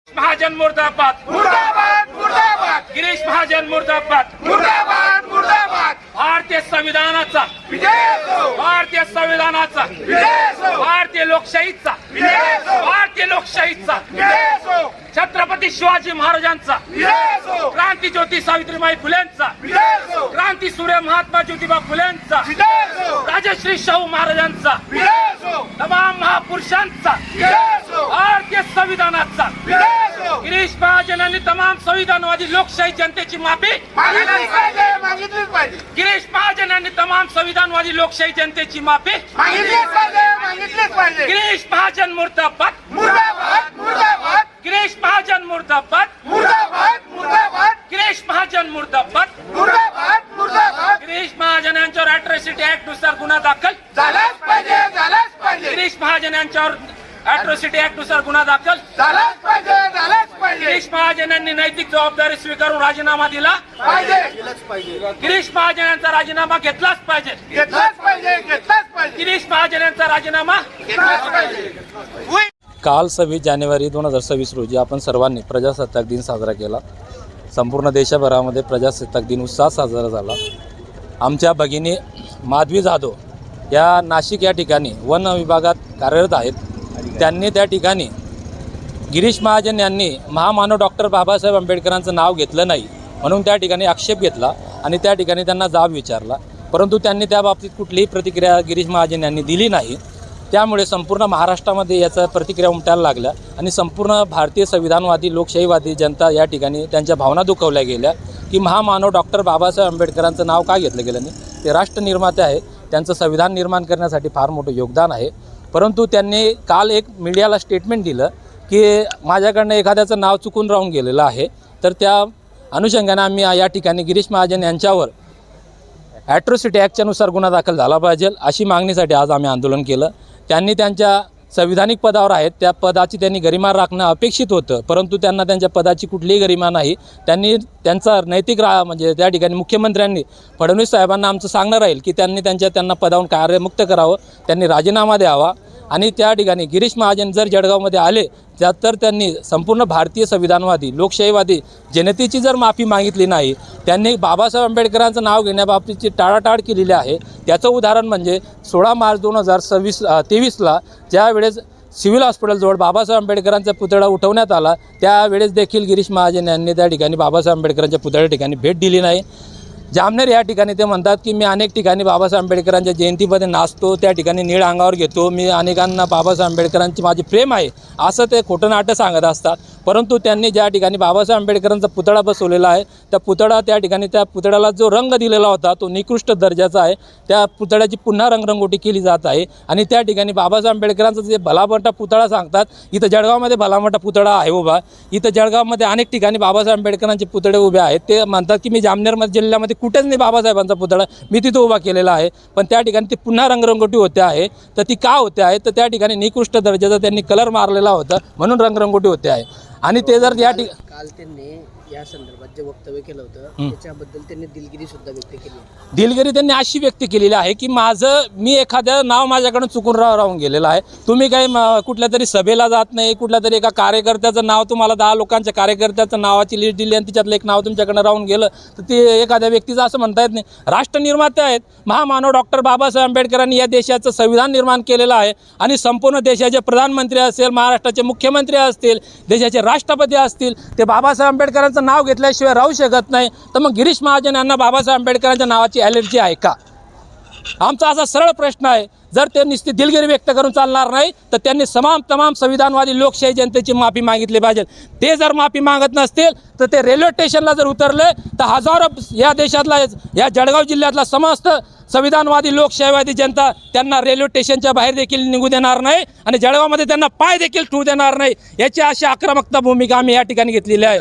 महाजन मुर्दाबाद मुर्दाबाद मुर्दाबाद गिरीश महाजन मुर्दाबाद मुर्दाबाद मुर्दाबाद भारतीय संविधानाचा विजय असो भारतीय संविधानाचा विजय असो भारतीय लोकशाहीचा विजय असो भारतीय लोकशाहीचा विजय असो छत्रपती शिवाजी महाराजांचा विजय असो क्रांती ज्योती सावित्रीबाई फुलेंचा विजय असो क्रांती सूर्य महात्मा ज्योतिबा फुलेंचा विजय असो राजश्री शाहू महाराजांचा विजय असो तमाम महापुरुषांचा विजय असो भारतीय संविधानाचा विजय असो गिरीश महाजनांनी तमाम संविधानवादी लोकशाही जनतेची माफी मागितलीच पाहिजे मागितलीच पाहिजे गिरीश महाजनांनी तमाम संविधानवादी लोकशाही जनतेची माफी मागितलीच पाहिजे मागितलीच पाहिजे गिरीश महाजन मुर्दाबाद मुर्दाबाद मुर्दाबाद गिरीश महाजन मुर्दाबाद मुर्दाबाद मुर्दाबाद गिरीश महाजन मुर्दाबाद मुर्दाबाद मुर्दाबाद गिरीश महाजन यांच्यावर अॅट्रॉसिटी ऍक्ट नुसार गुन्हा दाखल झालाच पाहिजे झालाच पाहिजे गिरीश महाजन यांच्यावर अॅट्रॉसिटी ऍक्ट नुसार गुन्हा दाखल झालाच पाहिजे झालाच पाहिजे गिरीश महाजन यांनी नैतिक जबाबदारी स्वीकारून राजीनामा दिला पाहिजे गिरीश महाजन यांचा राजीनामा घेतलाच पाहिजे घेतलाच पाहिजे घेतलाच पाहिजे गिरीश महाजन यांचा राजीनामा घेतलाच पाहिजे काल 26 जानेवारी 2026 रोजी आपण सर्वांनी प्रजासत्ताक दिन साजरा केला। संपूर्ण देशभरामध्ये प्रजासत्ताक दिन उत्साहात साजरा झाला। आमच्या भगिनी माधवी जाधव या नाशिक या ठिकाणी वन विभागात कार्यरत आहेत। त्यांनी त्या ठिकाणी गिरीश महाजन यांनी महामानव डॉक्टर बाबासाहेब आंबेडकरांचं नाव घेतलं नाही म्हणून त्या ठिकाणी आक्षेप घेतला आणि त्या ठिकाणी त्यांना जाब विचारला, परंतु त्यांनी त्या बाबतीत कुठलीही प्रतिक्रिया गिरीश महाजन यांनी दिली नाही। त्यामुळे संपूर्ण महाराष्ट्रामध्ये याचा प्रतिक्रिया उमटायला लागल्या आणि संपूर्ण भारतीय संविधानवादी लोकशाहीवादी जनता या ठिकाणी त्यांच्या भावना दुखवल्या गेल्या की महामानव डॉक्टर बाबासाहेब आंबेडकरांचं नाव का घेतलं गेलं नाही। ते राष्ट्रनिर्माते आहेत, त्यांचं संविधान निर्माण करण्यासाठी फार मोठं योगदान आहे, परंतु त्यांनी काल एक मीडियाला स्टेटमेंट दिलं की माझ्याकडनं एखाद्याचं नाव चुकून राहून गेलेलं आहे, तर त्या अनुषंगाने आम्ही या ठिकाणी गिरीश महाजन यांच्यावर ॲट्रॉसिटी ॲक्टच्या नुसार गुन्हा दाखल झाला पाहिजे अशी मागणीसाठी आज आम्ही आंदोलन केलं। त्यांनी त्यांच्या संविधानिक पदावर आहेत, त्या पदाची त्यांनी गरिमा राखणं अपेक्षित होतं, परंतु त्यांना त्यांच्या पदाची कुठलीही गरिमा नाही। त्यांनी त्यांचा नैतिक म्हणजे त्या ठिकाणी मुख्यमंत्र्यांनी फडणवीस साहेबांना आमचं सांगणं राहील की त्यांनी त्यांना पदावरून कार्यमुक्त करावं, त्यांनी राजीनामा द्यावा आणि त्या ठिकाणी गिरीश महाजन जर जळगावमध्ये आले तर त्यांनी संपूर्ण भारतीय संविधानवादी लोकशाहीवादी जनतेची जर माफी मागितली नाही, त्यांनी बाबासाहेब आंबेडकरांचं नाव घेण्याबाबतीची टाळाटाळ केलेली आहे। त्याचं उदाहरण म्हणजे 16 मार्च 2023ला ज्यावेळेस सिव्हिल हॉस्पिटलजवळ बाबासाहेब आंबेडकरांचा पुतळा उठवण्यात आला, त्यावेळेस देखील गिरीश महाजन यांनी त्या ठिकाणी बाबासाहेब आंबेडकरांच्या पुतळ्या ठिकाणी भेट दिली नाही। जामनेर या ठिकाणी ते म्हणतात की मी अनेक ठिकाणी बाबासाहेब आंबेडकरांच्या जयंतीमध्ये नाचतो, त्या ठिकाणी नीळ अंगावर घेतो, मी अनेकांना बाबासाहेब आंबेडकरांची माझे प्रेम आहे असं ते खोटं नाटं सांगत असतात। परंतु त्यांनी ज्या ठिकाणी बाबासाहेब आंबेडकरांचा पुतळा बसवलेला आहे, त्या पुतळ्याला जो रंग दिलेला होता तो निकृष्ट दर्जाचा आहे। त्या पुतळ्याची पुन्हा रंगरंगोटी केली जात आहे आणि त्या ठिकाणी बाबासाहेब आंबेडकरांचा जे भलामोठा पुतळा सांगतात, इथं जळगावमध्ये भलामोठा पुतळा आहे उभा, इथं जळगावमध्ये अनेक ठिकाणी बाबासाहेब आंबेडकरांचे पुतळे उभे आहेत। ते म्हणतात की मी जामनेरमध्ये जिल्ह्यामध्ये कुठेच नाही बाबासाहेबांचा पुतळा मी तिथं उभा केलेला आहे, पण त्या ठिकाणी ती पुन्हा रंगरंगोटी होते आहे। तर ती का होते आहे तर त्या ठिकाणी निकृष्ट दर्जाचा त्यांनी कलर मारलेला होता म्हणून रंगरंगोटी होते आहे। आणि ते जर या ठिकाणी काल त्यांनी या संदर्भात जे वक्तव्य केलं होतं त्याच्याबद्दल त्यांनी दिलगिरी सुद्धा व्यक्त केली। दिलगिरी त्यांनी अशी व्यक्त केलेली आहे की मी एखाद्या नाव माझ्याकडून चुकून राहून गेलेलं आहे। तुम्ही काही कुठल्या तरी सभेला जात नाही, कुठल्या तरी एका कार्यकर्त्याचं नाव तुम्हाला 10 लोकांच्या कार्यकर्त्याचं नावाची लिस्ट दिली आणि तिच्यातलं एक नाव तुमच्याकडनं राहून गेलं तर ते एखाद्या व्यक्तीचं असं म्हणता येत नाही। राष्ट्रनिर्माते आहेत, महामानव डॉक्टर बाबासाहेब आंबेडकरांनी या देशाचं संविधान निर्माण केलेलं आहे आणि संपूर्ण देशाचे प्रधानमंत्री असेल, महाराष्ट्राचे मुख्यमंत्री असतील, देशाचे राष्ट्रपती असतील, ते बाबासाहेब आंबेडकरांचं नाव घेतल्याशिवाय राहू शकत नाही। तर मग गिरीश महाजन यांना बाबासाहेब आंबेडकरांच्या नावाची ॲलर्जी आहे का? आमचा असा सरळ प्रश्न आहे। जर ते नुसती दिलगिरी व्यक्त करून चालणार नाही तर त्यांनी तमाम संविधानवादी लोकशाही जनतेची माफी मागितली पाहिजे। ते जर माफी मागत नसतील तर ते रेल्वे स्टेशनला जर उतरले तर हजारो या देशातला या जळगाव जिल्ह्यातला समस्त संविधानवादी लोकशाहीवादी जनता त्यांना रेल्वे स्टेशनच्या बाहेर देखील निघू देणार नाही आणि जळगावमध्ये त्यांना पाय देखील ठेवू देणार नाही। याची अशी आक्रमकता भूमिका आम्ही या ठिकाणी घेतलेली आहे।